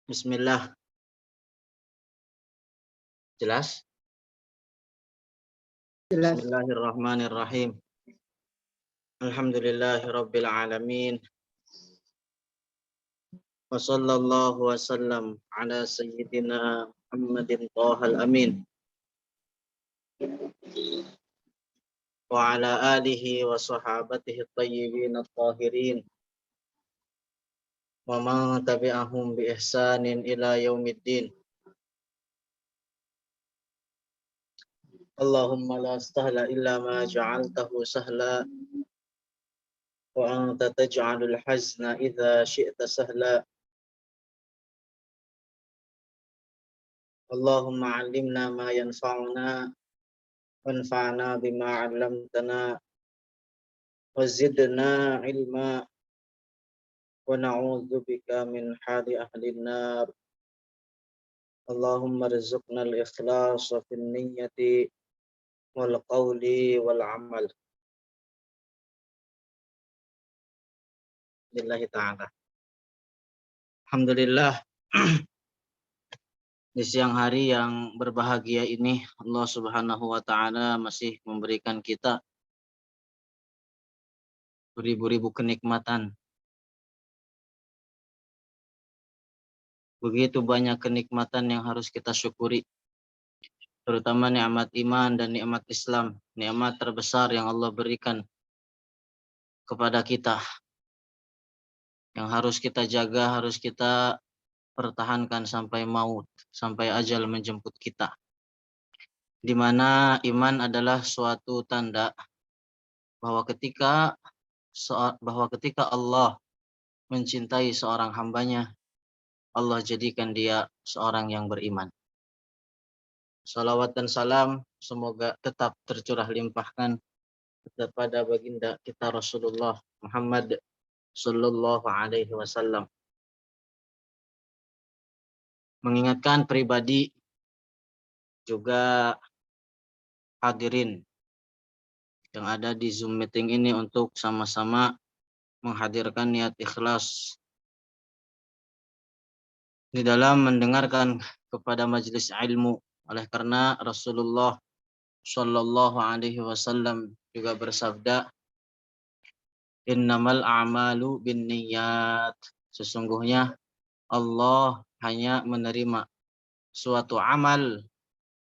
Bismillah. Jelas? Jelas. Bismillahirrahmanirrahim. Alhamdulillahirabbil alamin. Wa sallallahu wasallam ala sayyidina Muhammadin thahal amin. Wa ala alihi wa sahabatihi at-tayyibin at-tahirin. Wa man tabi'ahum bi ihsanin ila yaumiddin. Allahumma la sahla illa ma ja'altahu sahla wa anta taj'alul hazna idza syi'ta sahla. Allahumma 'allimna ma yanfa'una wanfa'na bima 'allamtana wa zidna 'ilma wa na'udzubika min hali ahli nar. Allahumma rizqna al-ikhlasa fin niyyati wal qawli wal 'amal. Billahi ta'ala. Alhamdulillah. Di siang hari yang berbahagia ini Allah Subhanahu wa taala masih memberikan kita beribu-ribu kenikmatan. Begitu banyak kenikmatan yang harus kita syukuri, terutama nikmat iman dan nikmat Islam, nikmat terbesar yang Allah berikan kepada kita, yang harus kita jaga, harus kita pertahankan sampai maut, sampai ajal menjemput kita. Di mana iman adalah suatu tanda bahwa ketika Allah mencintai seorang hambanya, Allah jadikan dia seorang yang beriman. Salawat dan salam semoga tetap tercurah limpahkan kepada baginda kita Rasulullah Muhammad sallallahu alaihi wasallam. Mengingatkan pribadi juga hadirin yang ada di Zoom meeting ini untuk sama-sama menghadirkan niat ikhlas di dalam mendengarkan kepada majelis ilmu. Oleh karena Rasulullah sallallahu alaihi wasallam juga bersabda, innamal a'malu binniyat. Sesungguhnya Allah hanya menerima suatu amal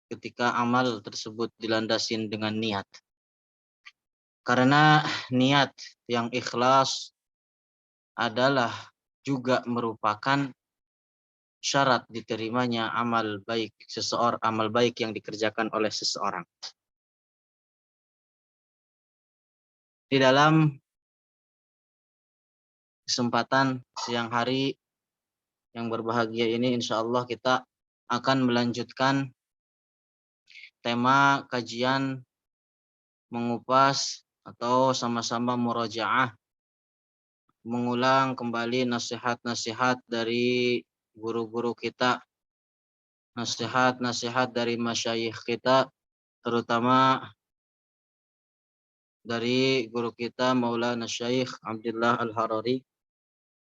ketika amal tersebut dilandasin dengan niat. Karena niat yang ikhlas adalah juga merupakan syarat diterimanya amal baik seseorang, amal baik yang dikerjakan oleh seseorang. Di dalam kesempatan siang hari yang berbahagia ini, insya Allah kita akan melanjutkan tema kajian mengupas atau sama-sama murajaah, mengulang kembali nasihat-nasihat dari guru-guru kita, nasihat-nasihat dari masyayikh kita, terutama dari guru kita Maulana Syekh Abdullah Al-Harari,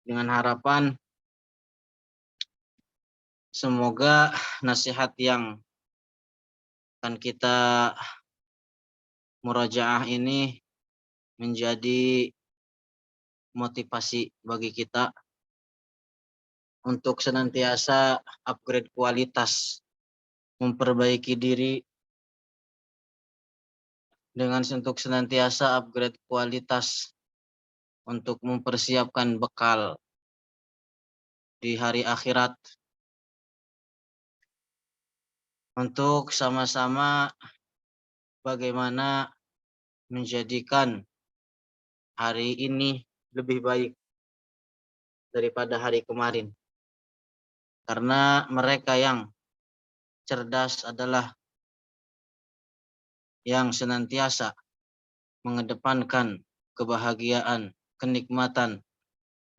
dengan harapan semoga nasihat yang akan kita murajaah ini menjadi motivasi bagi kita untuk senantiasa upgrade kualitas, memperbaiki diri dengan untuk senantiasa upgrade kualitas untuk mempersiapkan bekal di hari akhirat, untuk sama-sama bagaimana menjadikan hari ini lebih baik daripada hari kemarin. Karena mereka yang cerdas adalah yang senantiasa mengedepankan kebahagiaan, kenikmatan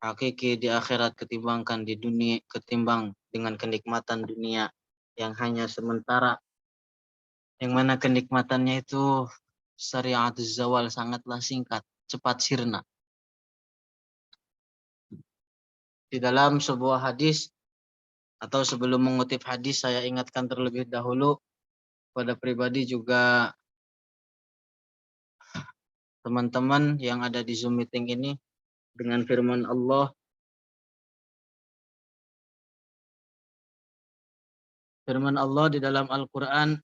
hakiki di akhirat ketimbang dengan kenikmatan dunia yang hanya sementara, yang mana kenikmatannya itu syariatuz zawal, sangatlah singkat, cepat sirna. Di dalam sebuah hadis Atau sebelum mengutip hadis, saya ingatkan terlebih dahulu pada pribadi juga teman-teman yang ada di Zoom meeting ini dengan firman Allah. Firman Allah di dalam Al-Quran,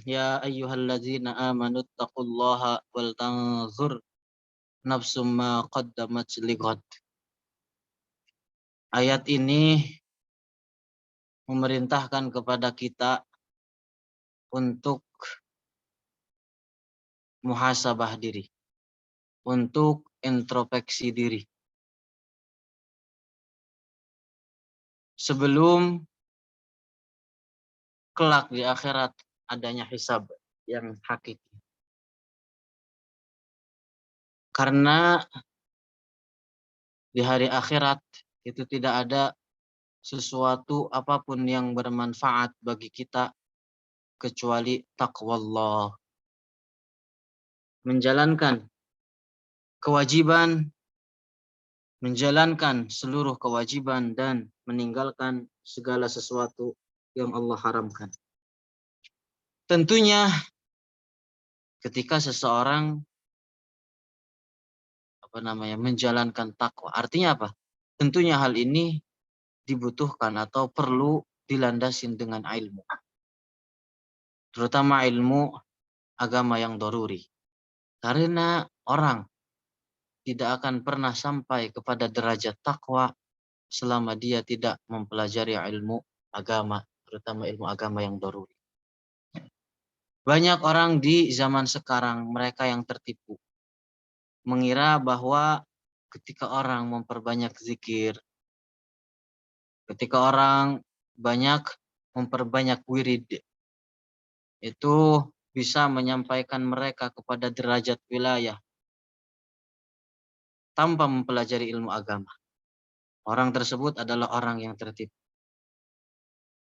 Ya ayyuhalladzina amanu taqullaha wal tanzur nafsum ma qaddamat lighad. Ayat ini memerintahkan kepada kita untuk muhasabah diri, untuk introspeksi diri. Sebelum kelak di akhirat adanya hisab yang hakiki. Karena di hari akhirat itu tidak ada sesuatu apapun yang bermanfaat bagi kita kecuali taqwallah. Menjalankan kewajiban, menjalankan seluruh kewajiban dan meninggalkan segala sesuatu yang Allah haramkan. Tentunya ketika seseorang menjalankan takwa, artinya apa? Tentunya hal ini dibutuhkan atau perlu dilandasin dengan ilmu. Terutama ilmu agama yang daruri. Karena orang tidak akan pernah sampai kepada derajat takwa selama dia tidak mempelajari ilmu agama, terutama ilmu agama yang daruri. Banyak orang di zaman sekarang, mereka yang tertipu, mengira bahwa ketika orang memperbanyak zikir, ketika orang banyak memperbanyak wirid, itu bisa menyampaikan mereka kepada derajat wilayah tanpa mempelajari ilmu agama. Orang tersebut adalah orang yang tertipu.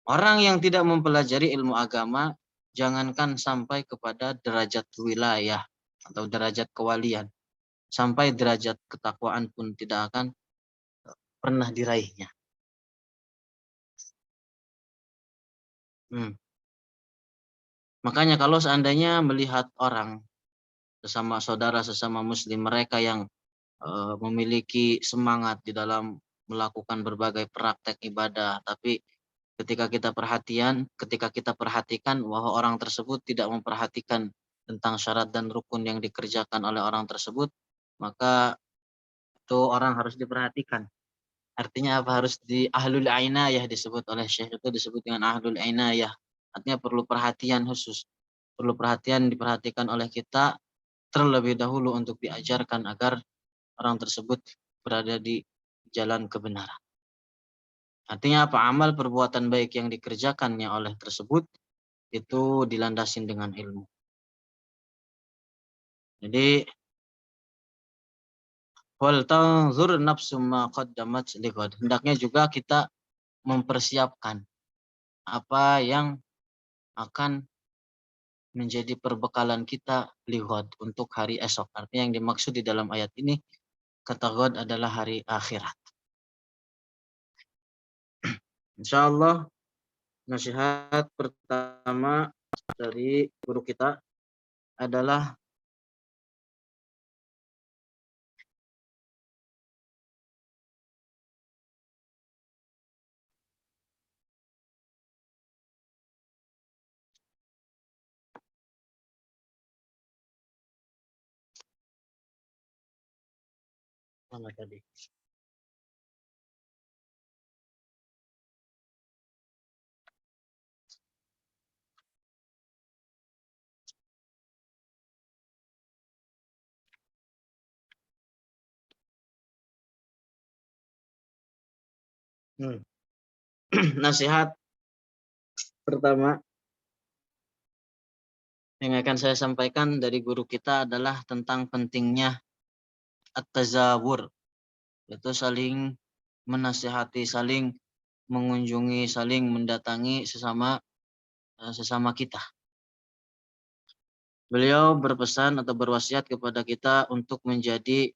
Orang yang tidak mempelajari ilmu agama, jangankan sampai kepada derajat wilayah atau derajat kewalian, sampai derajat ketakwaan pun tidak akan pernah diraihnya. Makanya kalau seandainya melihat orang, sesama saudara, sesama muslim, mereka yang memiliki semangat di dalam melakukan berbagai praktek ibadah, tapi ketika kita perhatikan bahwa orang tersebut tidak memperhatikan tentang syarat dan rukun yang dikerjakan oleh orang tersebut, maka itu orang harus diperhatikan. Artinya apa? Harus di ahlul ainayah, disebut oleh Syekh, itu disebut dengan ahlul ainayah. Artinya perlu perhatian khusus, perlu perhatian, diperhatikan oleh kita terlebih dahulu untuk diajarkan agar orang tersebut berada di jalan kebenaran. Artinya apa? Amal perbuatan baik yang dikerjakannya oleh tersebut itu dilandasin dengan ilmu. Jadi wal tanzur nafsum ma qaddamat lighad. Hendaknya juga kita mempersiapkan apa yang akan menjadi perbekalan kita lighad untuk hari esok. Artinya yang dimaksud di dalam ayat ini, kata God, adalah hari akhirat. Insyaallah nasihat pertama dari guru kita adalah mana tadi? Nasihat pertama yang akan saya sampaikan dari guru kita adalah tentang pentingnya at-tazawur, yaitu saling menasihati, saling mengunjungi, saling mendatangi sesama kita. Beliau berpesan atau berwasiat kepada kita untuk menjadi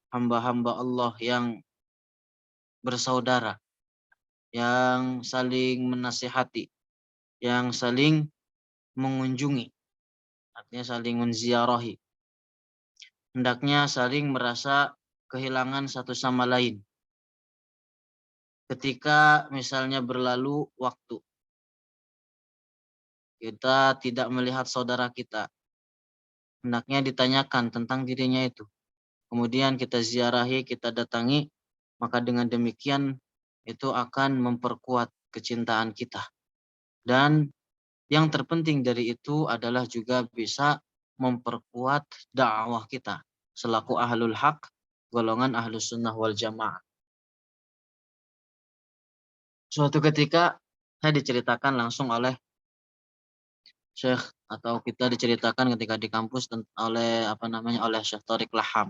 hamba-hamba Allah yang bersaudara, yang saling menasihati, yang saling mengunjungi, artinya saling menziarahi. Hendaknya saling merasa kehilangan satu sama lain. Ketika misalnya berlalu waktu, kita tidak melihat saudara kita, hendaknya ditanyakan tentang dirinya itu. Kemudian kita ziarahi, kita datangi, maka dengan demikian itu akan memperkuat kecintaan kita. Dan yang terpenting dari itu adalah juga bisa memperkuat dakwah kita selaku ahlul haq, golongan ahlus sunnah wal jamaah. Suatu ketika saya diceritakan langsung oleh Syekh, atau kita diceritakan ketika di kampus oleh oleh Syekh Tariq Laham.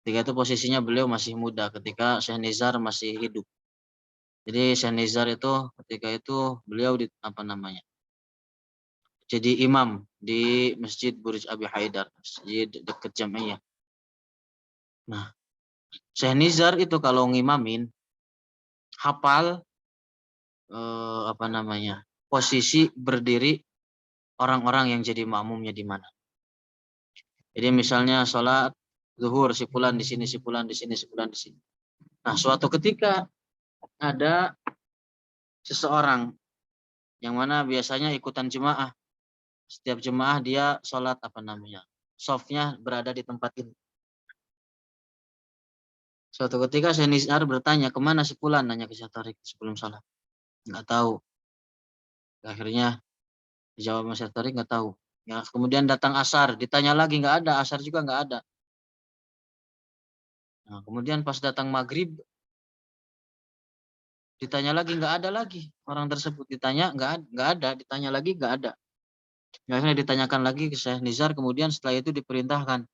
Ketika itu posisinya beliau masih muda ketika Syekh Nizar masih hidup. Jadi Syekh Nizar itu ketika itu beliau jadi imam di Masjid Burj Abi Haidar, masjid dekat Jam'iyah. Nah, Syekh Nizar itu kalau ngimamin hafal posisi berdiri orang-orang yang jadi makmumnya di mana. Jadi misalnya sholat zuhur, si fulan di sini, si fulan di sini, si fulan di sini. Nah, suatu ketika ada seseorang yang mana biasanya ikutan jemaah. Setiap jemaah dia sholat softnya berada di tempat ini. Suatu ketika Syekh Nizar bertanya, kemana si fulan? Nanya ke Syekh Tariq sebelum sholat. Nggak tahu. Akhirnya dijawab sama Syekh Tariq, nggak tahu. Ya, kemudian datang asar, ditanya lagi, nggak ada. Asar juga nggak ada. Nah, kemudian pas datang maghrib, ditanya lagi, nggak ada lagi. Orang tersebut ditanya, nggak ada. Ditanya lagi, nggak ada. Akhirnya ditanyakan lagi ke Syekh Nizar, kemudian setelah itu diperintahkan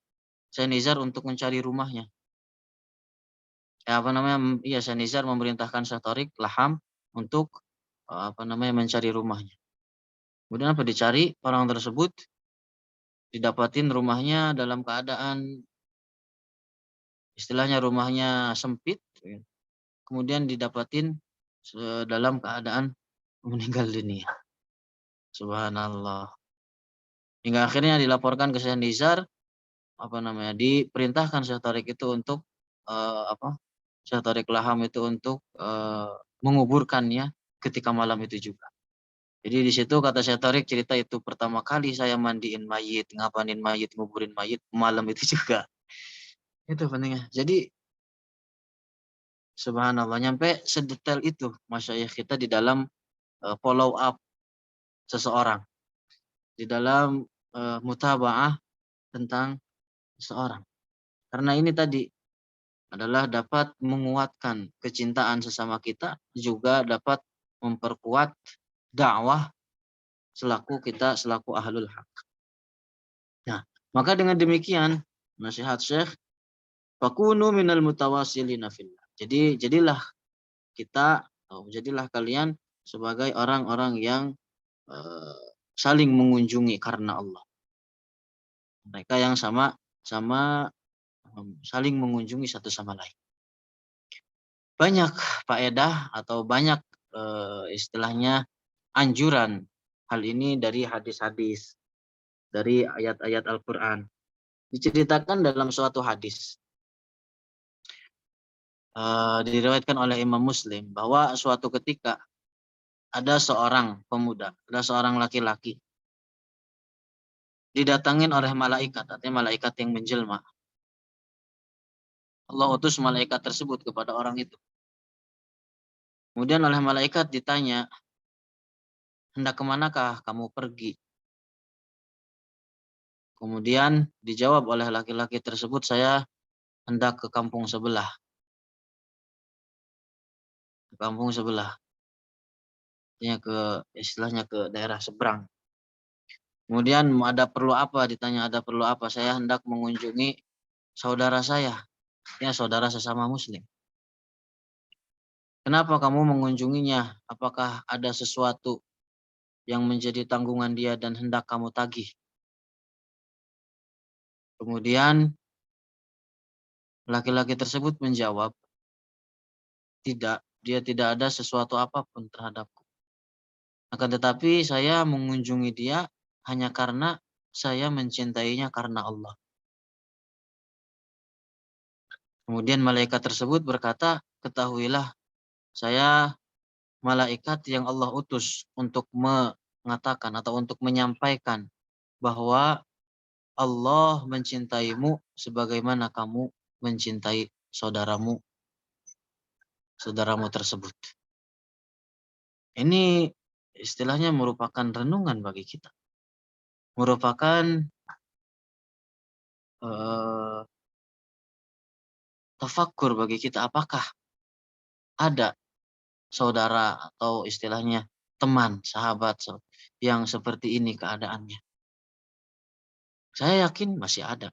Syekh Nizar untuk mencari rumahnya. Iya, Syekh Nizar memerintahkan Syekh Tariq Laham untuk mencari rumahnya. Kemudian dicari orang tersebut, didapatin rumahnya dalam keadaan istilahnya rumahnya sempit, kemudian didapatin dalam keadaan meninggal dunia. Subhanallah. Hingga akhirnya dilaporkan ke Syekh Nizar, diperintahkan Syekh Tariq itu untuk Syekh Tariq Laham itu untuk menguburkannya ketika malam itu juga. Jadi di situ kata Syekh Tariq, cerita itu pertama kali saya mandiin mayit, ngapain mayit, nguburin mayit malam itu juga. Itu pentingnya. Jadi subhanallah, nyampe sedetail itu masyayikh kita di dalam follow up seseorang, di dalam mutabaah tentang seseorang. Karena ini tadi adalah dapat menguatkan kecintaan sesama kita, juga dapat memperkuat dakwah selaku ahlul haq. Nah, maka dengan demikian nasihat Syekh, fakunu minal mutawassilina fillah. Jadi jadilah kalian sebagai orang-orang yang saling mengunjungi karena Allah. Mereka yang sama saling mengunjungi satu sama lain. Banyak faedah atau banyak istilahnya anjuran hal ini dari hadis-hadis, dari ayat-ayat Al-Quran. Diceritakan dalam suatu hadis, diriwayatkan oleh Imam Muslim, bahwa suatu ketika ada seorang pemuda, ada seorang laki-laki, didatangin oleh malaikat, artinya malaikat yang menjelma. Allah utus malaikat tersebut kepada orang itu. Kemudian oleh malaikat ditanya, hendak kemanakah kamu pergi? Kemudian dijawab oleh laki-laki tersebut, saya hendak ke kampung sebelah. Ke kampung sebelah. Istilahnya ke daerah seberang. Kemudian perlu apa? Ditanya ada perlu apa? Saya hendak mengunjungi saudara saya. Ya, saudara sesama muslim. Kenapa kamu mengunjunginya? Apakah ada sesuatu yang menjadi tanggungan dia dan hendak kamu tagih? Kemudian laki-laki tersebut menjawab, tidak, dia tidak ada sesuatu apapun terhadapku. Akan tetapi saya mengunjungi dia hanya karena saya mencintainya karena Allah. Kemudian malaikat tersebut berkata, ketahuilah saya malaikat yang Allah utus untuk mengatakan atau untuk menyampaikan bahwa Allah mencintaimu sebagaimana kamu mencintai saudaramu tersebut. Ini istilahnya merupakan renungan bagi kita. Merupakan tafakkur bagi kita, apakah ada saudara atau istilahnya teman, sahabat yang seperti ini keadaannya. Saya yakin masih ada.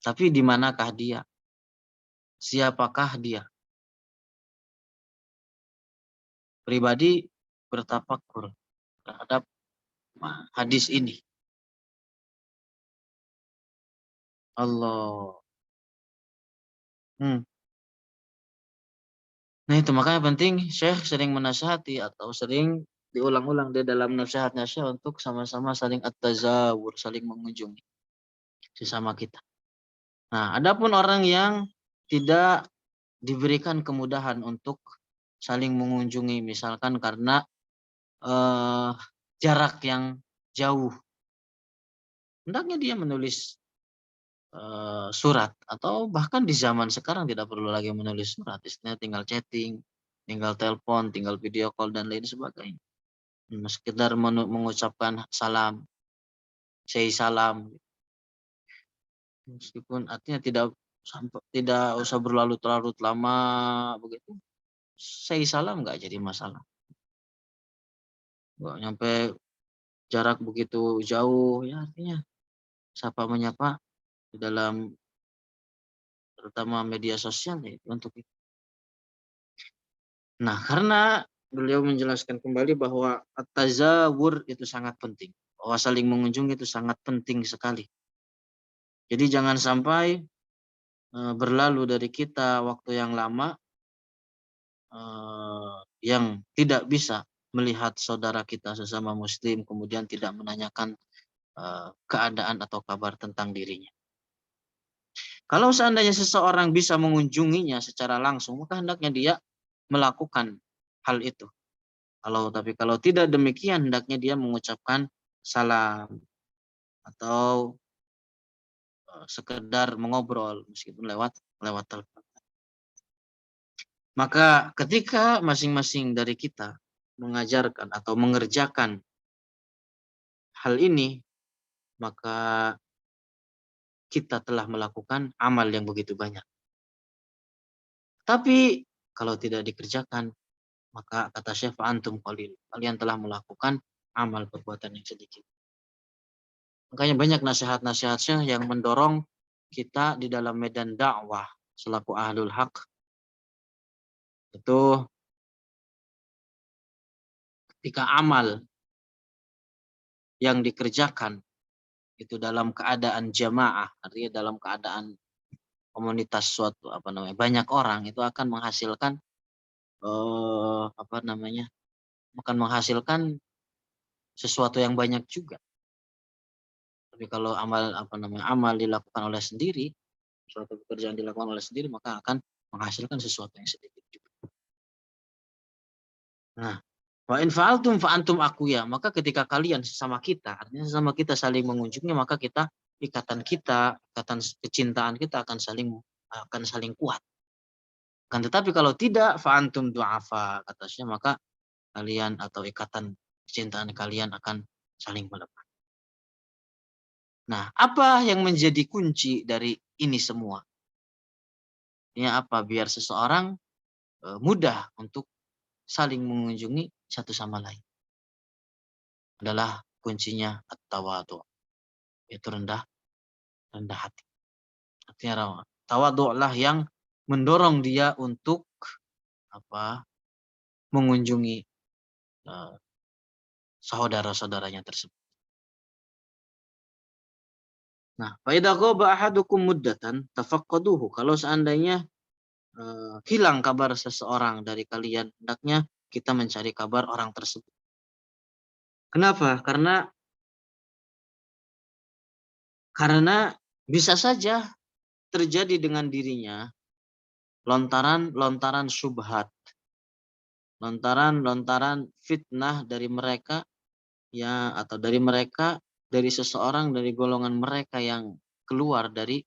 Tapi di manakah dia? Siapakah dia? Pribadi bertafakkur terhadap hadis ini. Allah. Nah itu makanya penting Syekh sering menasihati atau sering diulang-ulang di dalam nasihatnya Syekh untuk sama-sama saling at-tazawur, saling mengunjungi sesama kita. Nah, adapun orang yang tidak diberikan kemudahan untuk saling mengunjungi, misalkan karena jarak yang jauh, hendaknya dia menulis surat, atau bahkan di zaman sekarang tidak perlu lagi menulis surat, istilahnya tinggal chatting, tinggal telepon, tinggal video call dan lain sebagainya. Sekedar mengucapkan salam, say salam, meskipun artinya tidak usah berlarut-larut lama begitu, say salam nggak jadi masalah. Nggak nyampe jarak begitu jauh, ya artinya sapa menyapa di dalam terutama media sosial ya untuk itu. Nah, karena beliau menjelaskan kembali bahwa at-tazawur itu sangat penting, bahwa saling mengunjungi itu sangat penting sekali. Jadi jangan sampai berlalu dari kita waktu yang lama yang tidak bisa melihat saudara kita sesama muslim, kemudian tidak menanyakan keadaan atau kabar tentang dirinya. Kalau seandainya seseorang bisa mengunjunginya secara langsung, maka hendaknya dia melakukan hal itu. Tapi kalau tidak demikian, hendaknya dia mengucapkan salam atau sekedar mengobrol meskipun lewat telepon. Maka ketika masing-masing dari kita mengajarkan atau mengerjakan hal ini, maka kita telah melakukan amal yang begitu banyak. Tapi kalau tidak dikerjakan, maka kata Syekh antum qalil, kalian telah melakukan amal perbuatan yang sedikit. Makanya banyak nasihat-nasihat Syekh yang mendorong kita di dalam medan dakwah selaku ahlul haq itu ketika amal yang dikerjakan itu dalam keadaan jamaah, artinya dalam keadaan komunitas suatu banyak orang, itu akan menghasilkan akan menghasilkan sesuatu yang banyak juga. Tapi kalau amal dilakukan oleh sendiri, suatu pekerjaan dilakukan oleh sendiri, maka akan menghasilkan sesuatu yang sedikit juga. Nah, wa in fa'altum fa antum aqwiya, maka ketika kalian sesama kita, artinya sesama kita saling mengunjungi, maka ikatan kecintaan kita akan saling kuat. Kan tetapi kalau tidak, fa antum du'afa, katanya, maka kalian atau ikatan kecintaan kalian akan saling melemah. Nah, apa yang menjadi kunci dari ini semua? Ini apa? Biar seseorang mudah untuk saling mengunjungi satu sama lain. Adalah kuncinya at-tawadhu. Itu rendah hati. Artinya tawadhu'lah yang mendorong dia untuk mengunjungi saudara-saudaranya tersebut. Nah, fa idza ghaba ahadukum muddatan tafaqqaduhu. Kalau seandainya hilang kabar seseorang dari kalian, hendaknya kita mencari kabar orang tersebut. Kenapa? Karena bisa saja terjadi dengan dirinya lontaran syubhat, lontaran fitnah dari mereka ya, atau dari seseorang dari golongan mereka yang keluar dari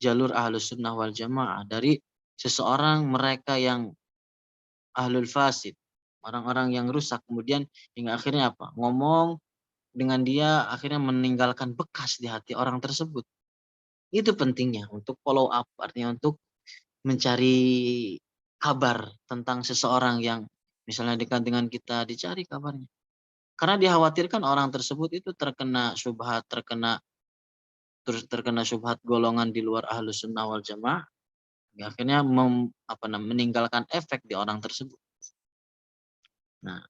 jalur ahlus sunnah wal jamaah, dari seseorang mereka yang ahlul fasid, orang-orang yang rusak, kemudian hingga akhirnya apa? Ngomong dengan dia akhirnya meninggalkan bekas di hati orang tersebut. Itu pentingnya untuk follow up, artinya untuk mencari kabar tentang seseorang yang misalnya dekat dengan kita, dicari kabarnya. Karena dikhawatirkan orang tersebut itu terkena syubhat, terkena syubhat golongan di luar ahlus sunnah wal jamaah, akhirnya meninggalkan efek di orang tersebut. Nah,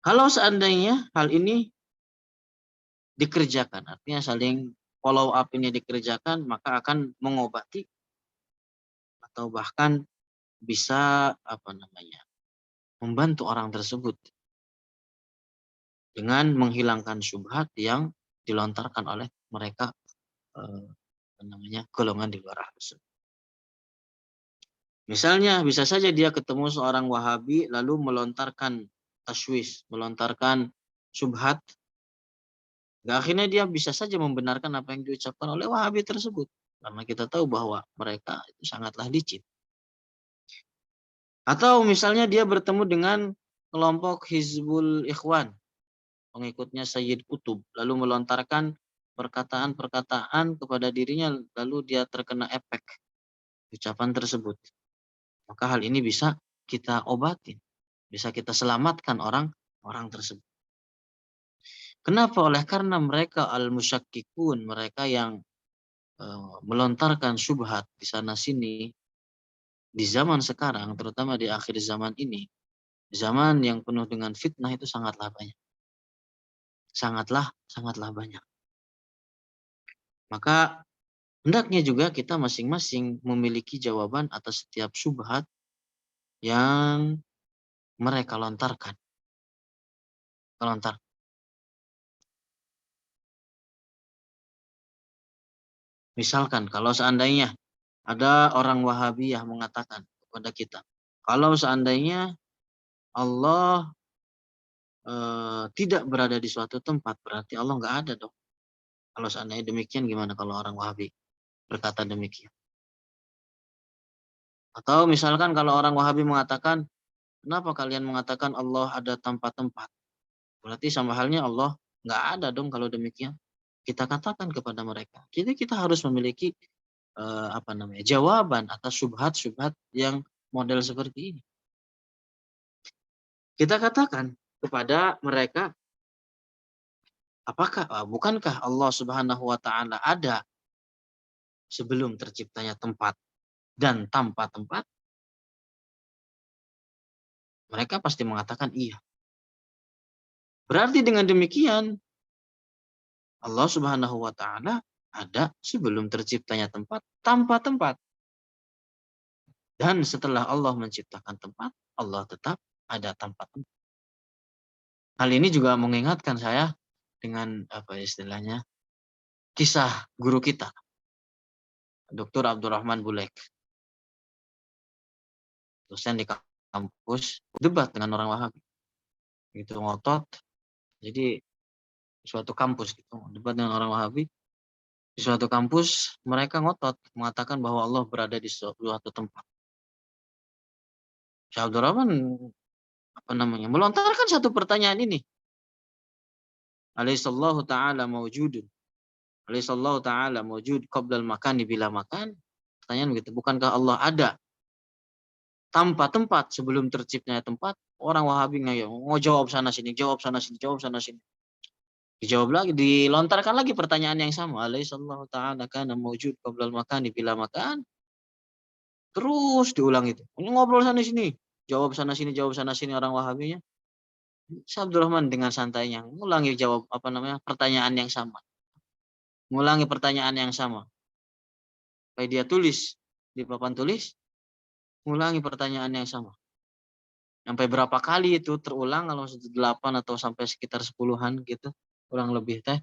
kalau seandainya hal ini dikerjakan, artinya saling follow up ini dikerjakan, maka akan mengobati atau bahkan bisa membantu orang tersebut dengan menghilangkan syubhat yang dilontarkan oleh mereka golongan di luar ahlus sunnah. Misalnya bisa saja dia ketemu seorang Wahabi lalu melontarkan taswis, melontarkan syubhat. Akhirnya dia bisa saja membenarkan apa yang diucapkan oleh Wahabi tersebut. Karena kita tahu bahwa mereka itu sangatlah licin. Atau misalnya dia bertemu dengan kelompok Hizbul Ikhwan, pengikutnya Sayyid Qutub, lalu melontarkan perkataan-perkataan kepada dirinya, lalu dia terkena efek ucapan tersebut. Maka hal ini bisa kita obatin, bisa kita selamatkan orang tersebut. Kenapa? Oleh karena mereka al-musyakkikun, mereka yang melontarkan syubhat di sana sini di zaman sekarang, terutama di akhir zaman ini, zaman yang penuh dengan fitnah itu sangatlah banyak. Sangatlah banyak. Maka hendaknya juga kita masing-masing memiliki jawaban atas setiap syubhat yang mereka lontarkan. Misalkan kalau seandainya ada orang Wahabi yang mengatakan kepada kita, kalau seandainya Allah tidak berada di suatu tempat, berarti Allah nggak ada dong. Kalau seandainya demikian, gimana kalau orang Wahabi berkata demikian? Atau misalkan kalau orang Wahabi mengatakan, kenapa kalian mengatakan Allah ada tanpa tempat? Berarti sama halnya Allah nggak ada dong kalau demikian. Kita katakan kepada mereka. Jadi kita harus memiliki jawaban atas syubhat-syubhat yang model seperti ini. Kita katakan kepada mereka, bukankah Allah Subhanahu wa taala ada sebelum terciptanya tempat dan tanpa tempat? Mereka pasti mengatakan iya. Berarti dengan demikian Allah Subhanahu wa taala ada sebelum terciptanya tempat, tanpa tempat. Dan setelah Allah menciptakan tempat, Allah tetap ada tanpa tempat. Hal ini juga mengingatkan saya dengan kisah guru kita, Dr. Abdurrahman Bulek, dosen di kampus, debat dengan orang Wahabi. Gitu ngotot. Jadi suatu kampus gitu, debat dengan orang Wahabi. Di suatu kampus mereka ngotot mengatakan bahwa Allah berada di suatu tempat. Syekh Abdurrahman melontarkan satu pertanyaan ini. Alaihissallahu ta'ala mawjudun. Alaihissallahu ta'ala mawjud qablal makani bila makan. Pertanyaan begitu, bukankah Allah ada tanpa tempat sebelum terciptanya tempat? Orang Wahabi mau jawab sana sini, jawab sana sini, jawab sana sini. Dijawab lagi, dilontarkan lagi pertanyaan yang sama. Alaihissallahu ta'ala kana mawjud qablal makani bila makan. Terus diulang itu. Ngobrol sana sini, jawab sana sini orang Wahabinya. Syekh Abdurrahman dengan santainya mengulangi pertanyaan yang sama. Mengulangi pertanyaan yang sama. Supaya dia tulis di papan tulis. Ulangi pertanyaan yang sama. Sampai berapa kali itu terulang, kalau 8 atau sampai sekitar 10-an gitu, kurang lebih teh.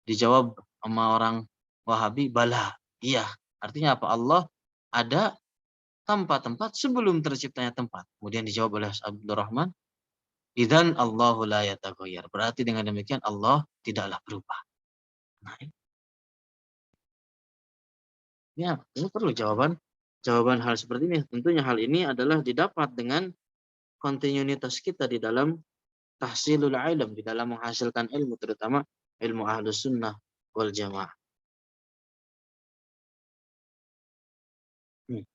Dijawab sama orang Wahabi, bala. Iya. Artinya apa? Allah ada tanpa tempat sebelum terciptanya tempat. Kemudian dijawab oleh Abdurrahman, idzan Allahu la yataghayyar. Berarti dengan demikian Allah tidaklah berubah. Nah, ya, ini perlu jawaban hal seperti ini. Tentunya hal ini adalah didapat dengan kontinuitas kita di dalam tahsilul ilm, di dalam menghasilkan ilmu, terutama ilmu ahlus sunnah wal jamaah. Hmm.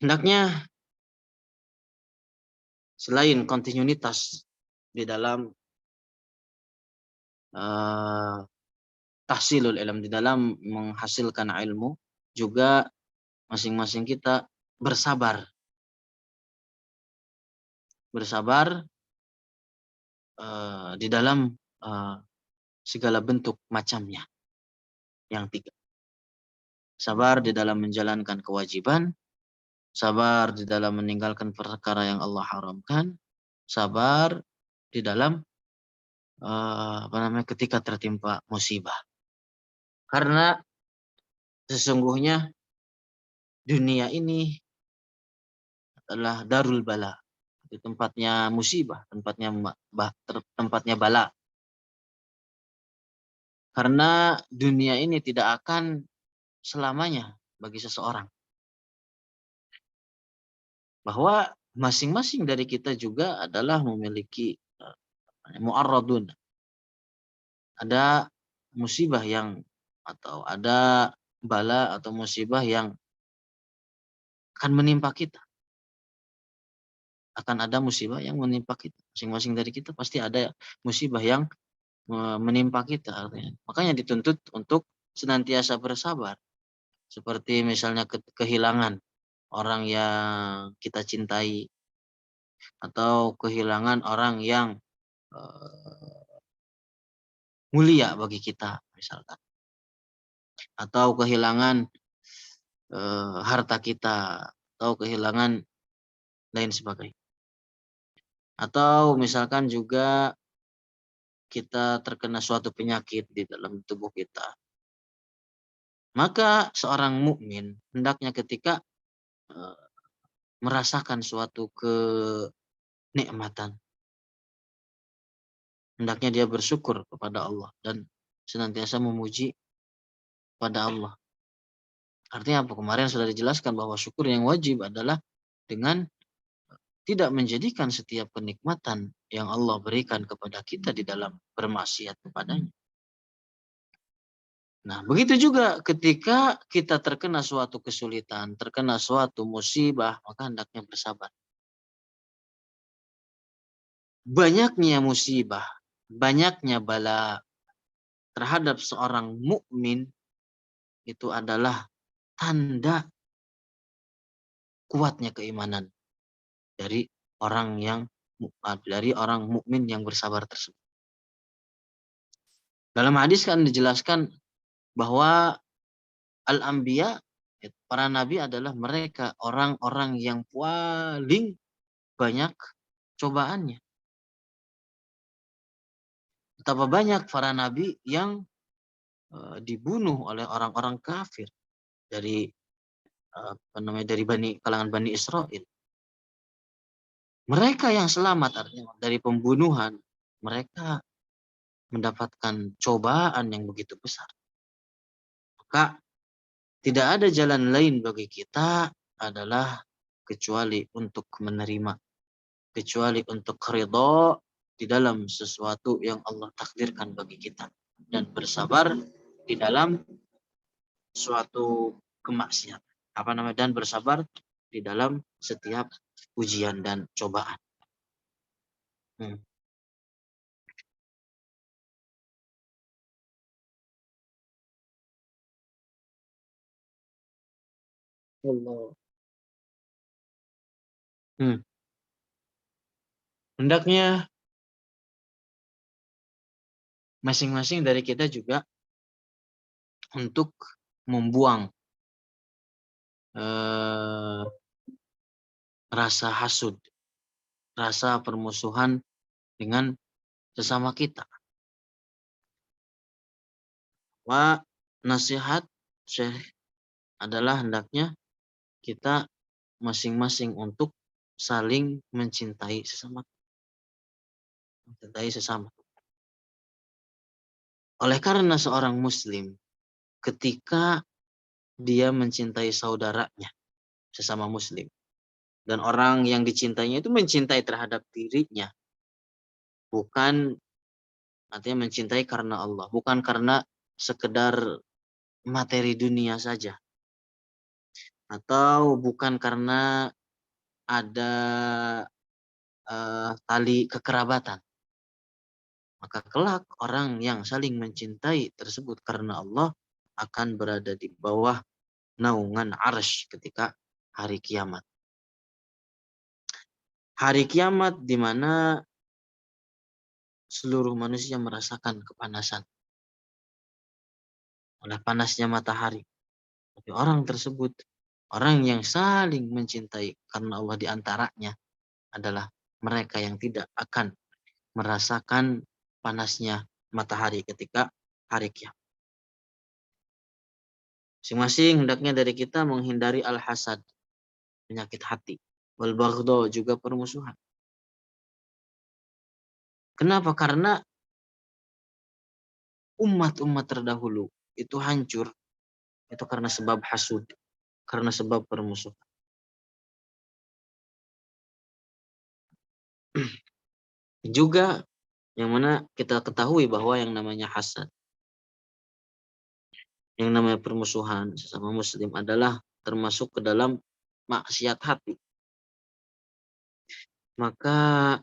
Hendaknya selain kontinuitas di dalam uh, tahsilul ilm, di dalam menghasilkan ilmu, juga masing-masing kita bersabar. Bersabar di dalam segala bentuk macamnya. Yang tiga. Sabar di dalam menjalankan kewajiban, sabar di dalam meninggalkan perkara yang Allah haramkan, sabar di dalam ketika tertimpa musibah. Karena sesungguhnya dunia ini adalah darul bala, itu tempatnya musibah, tempatnya bala. Karena dunia ini tidak akan selamanya bagi seseorang. Bahwa masing-masing dari kita juga adalah memiliki mu'arradun. Ada musibah yang, atau ada bala atau musibah yang akan menimpa kita. Akan ada musibah yang menimpa kita. Masing-masing dari kita pasti ada musibah yang menimpa kita. Artinya. Makanya dituntut untuk senantiasa bersabar. Seperti misalnya kehilangan orang yang kita cintai, atau kehilangan orang yang mulia bagi kita misalkan, atau kehilangan harta kita, atau kehilangan lain sebagainya, atau misalkan juga kita terkena suatu penyakit di dalam tubuh kita. Maka seorang mukmin hendaknya ketika merasakan suatu kenikmatan, hendaknya dia bersyukur kepada Allah dan senantiasa memuji pada Allah. Artinya apa? Kemarin sudah dijelaskan bahwa syukur yang wajib adalah dengan tidak menjadikan setiap kenikmatan yang Allah berikan kepada kita di dalam bermaksiat kepadanya. Nah, begitu juga ketika kita terkena suatu kesulitan, terkena suatu musibah, maka hendaknya bersabar. Banyaknya musibah, banyaknya bala terhadap seorang mukmin itu adalah tanda kuatnya keimanan dari orang mukmin yang bersabar tersebut. Dalam hadis kan dijelaskan bahwa al-anbiya, para nabi adalah mereka orang-orang yang paling banyak cobaannya. Betapa banyak para nabi yang dibunuh oleh orang-orang kafir dari kalangan Bani Israel. Mereka yang selamat artinya dari pembunuhan, mereka mendapatkan cobaan yang begitu besar. Maka tidak ada jalan lain bagi kita adalah kecuali untuk menerima, kecuali untuk ridha di dalam sesuatu yang Allah takdirkan bagi kita, dan bersabar di dalam suatu kemaksiatan. Dan bersabar di dalam setiap ujian dan cobaan. Hmm. Allah. Hmm. Hendaknya masing-masing dari kita juga untuk membuang eh, rasa hasud, rasa permusuhan dengan sesama kita. Wa nasihat Syekh adalah hendaknya kita masing-masing untuk saling mencintai sesama. Oleh karena seorang muslim ketika dia mencintai saudaranya sesama muslim dan orang yang dicintainya itu mencintai terhadap dirinya, bukan artinya mencintai karena Allah, bukan karena sekedar materi dunia saja, atau bukan karena ada tali kekerabatan. Maka kelak orang yang saling mencintai tersebut karena Allah akan berada di bawah naungan arsy ketika hari kiamat. Hari kiamat di mana seluruh manusia merasakan kepanasan oleh panasnya matahari. Tapi orang tersebut, orang yang saling mencintai karena Allah di antaranya adalah mereka yang tidak akan merasakan panasnya matahari ketika hari kiamat. Masing-masing hendaknya dari kita menghindari al-hasad, penyakit hati. Wal baghdha, juga permusuhan. Kenapa? Karena umat-umat terdahulu itu hancur itu karena sebab hasud, karena sebab permusuhan. Juga yang mana kita ketahui bahwa yang namanya hasad, yang namanya permusuhan sesama muslim adalah termasuk ke dalam maksiat hati. Maka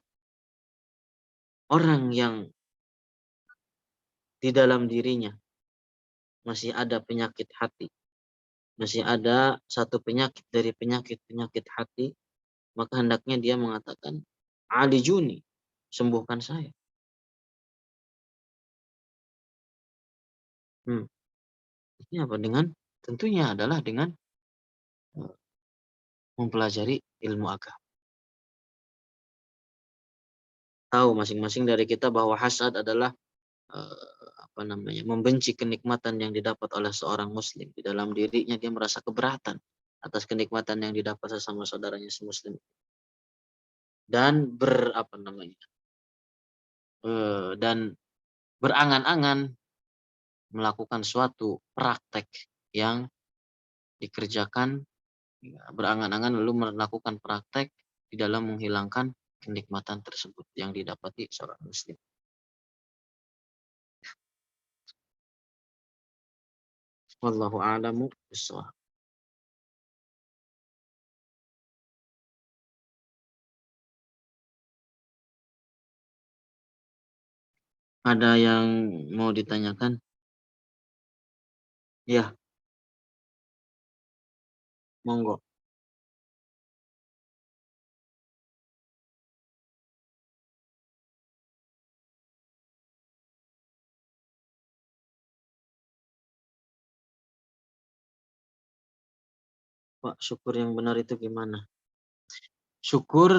orang yang di dalam dirinya masih ada penyakit hati, masih ada satu penyakit dari penyakit-penyakit hati, maka hendaknya dia mengatakan, "Alijuni, sembuhkan saya." Ini apa? Tentunya adalah dengan mempelajari ilmu agama. Tahu masing-masing dari kita bahwa hasad adalah membenci kenikmatan yang didapat oleh seorang muslim. Di dalam dirinya dia merasa keberatan atas kenikmatan yang didapat sesama saudaranya semuslim, dan dan berangan-angan melakukan suatu praktek yang dikerjakan, ya, berangan-angan lalu melakukan praktek di dalam menghilangkan kenikmatan tersebut yang didapati seorang muslim. Wallahu a'lamu bishawab. Ada yang mau ditanyakan? Ya, monggo. Pak, syukur yang benar itu gimana? Syukur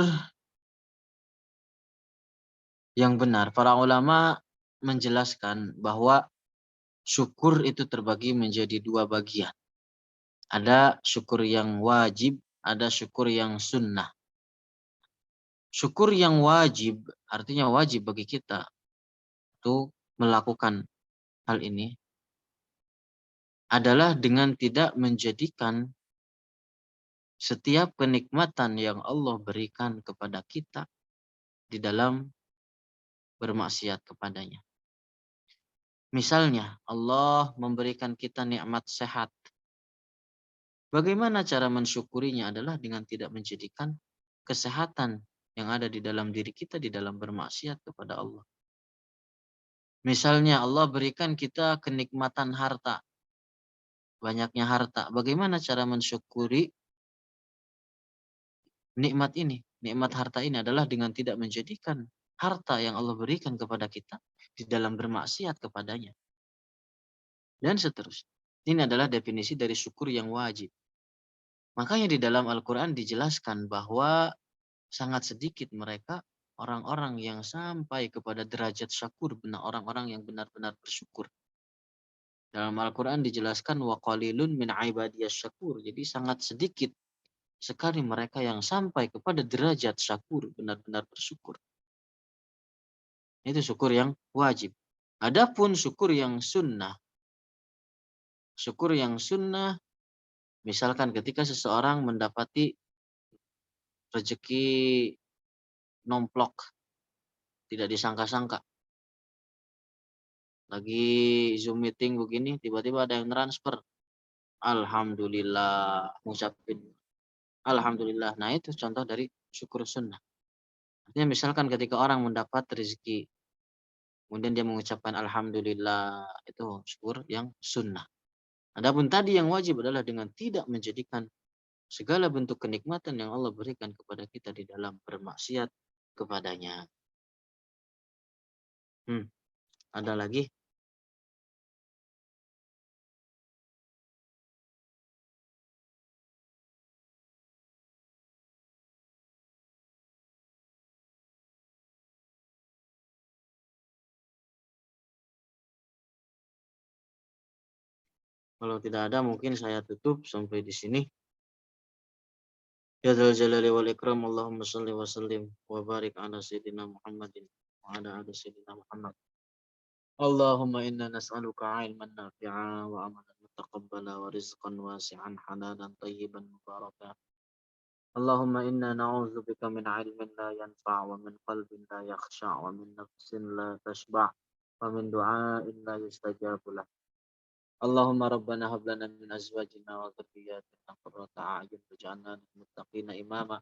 yang benar, para ulama menjelaskan bahwa syukur itu terbagi menjadi dua bagian. Ada syukur yang wajib, ada syukur yang sunnah. Syukur yang wajib artinya wajib bagi kita untuk melakukan hal ini adalah dengan tidak menjadikan setiap kenikmatan yang Allah berikan kepada kita di dalam bermaksiat kepadanya. Misalnya Allah memberikan kita nikmat sehat. Bagaimana cara mensyukurinya adalah dengan tidak menjadikan kesehatan yang ada di dalam diri kita di dalam bermaksiat kepada Allah. Misalnya Allah berikan kita kenikmatan harta, banyaknya harta. Bagaimana cara mensyukuri nikmat ini? Nikmat harta ini adalah dengan tidak menjadikan harta yang Allah berikan kepada kita di dalam bermaksiat kepadanya. Dan seterusnya. Ini adalah definisi dari syukur yang wajib. Makanya di dalam Al-Quran dijelaskan bahwa sangat sedikit mereka orang-orang yang sampai kepada derajat syakur, benar orang-orang yang benar-benar bersyukur. Dalam Al-Quran dijelaskan wa qalilun min ibadiyas syakur. Jadi sangat sedikit sekali mereka yang sampai kepada derajat syakur, benar-benar bersyukur. Itu syukur yang wajib. Adapun syukur yang sunnah. Syukur yang sunnah, misalkan ketika seseorang mendapati rezeki nomplok, tidak disangka-sangka. Lagi Zoom meeting begini, tiba-tiba ada yang transfer. Alhamdulillah, ngucapin Alhamdulillah. Nah itu contoh dari syukur sunnah. Artinya misalkan ketika orang mendapat rezeki, kemudian dia mengucapkan Alhamdulillah, itu syukur yang sunnah. Adapun tadi yang wajib adalah dengan tidak menjadikan segala bentuk kenikmatan yang Allah berikan kepada kita di dalam bermaksiat kepadanya. Ada lagi? Kalau tidak ada mungkin saya tutup sampai di sini. Ya dzal jalali wal ikram, Allahumma shalli wa sallim wa barik ala sayyidina Muhammadin wa ala ali sayyidina Muhammad. Allahumma inna nas'aluka ilman nafi'a wa amalan mutaqabbala wa rizqan wasi'an halalan tayyiban mubarakan. Allahumma inna na'udzubika min ilmin la yanfa' wa min qalbin la yakhsha' wa min nafsin la tashba' wa min du'ain la yustajabu lah. Allahumma rabbana hab lana min azwajina wa dhurriyyatina qurrata a'yun waj'alna lil muttaqina imama.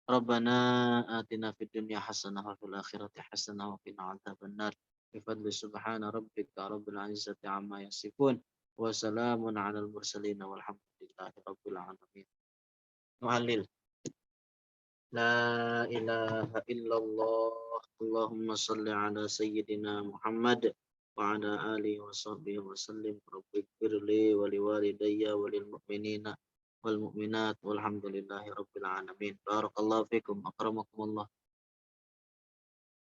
Rabbana atina fid dunya hasanah wa fil akhirati hasanah wa qina adzabannar. Bifadli subhana rabbika rabbil izzati amma yasifun wa salamun 'alal mursalin walhamdulillahi rabbil alamin. Muhallil. La ilaha illallah. Allahumma salli ala sayyidina Muhammad wa ala alihi wa sahbihi wa sallim. Rabbighfirli wa liwalidayya wa lil mu'minina wal mu'minat walhamdulillahi rabbil alamin. Barakallahu fikum, akramakumullah.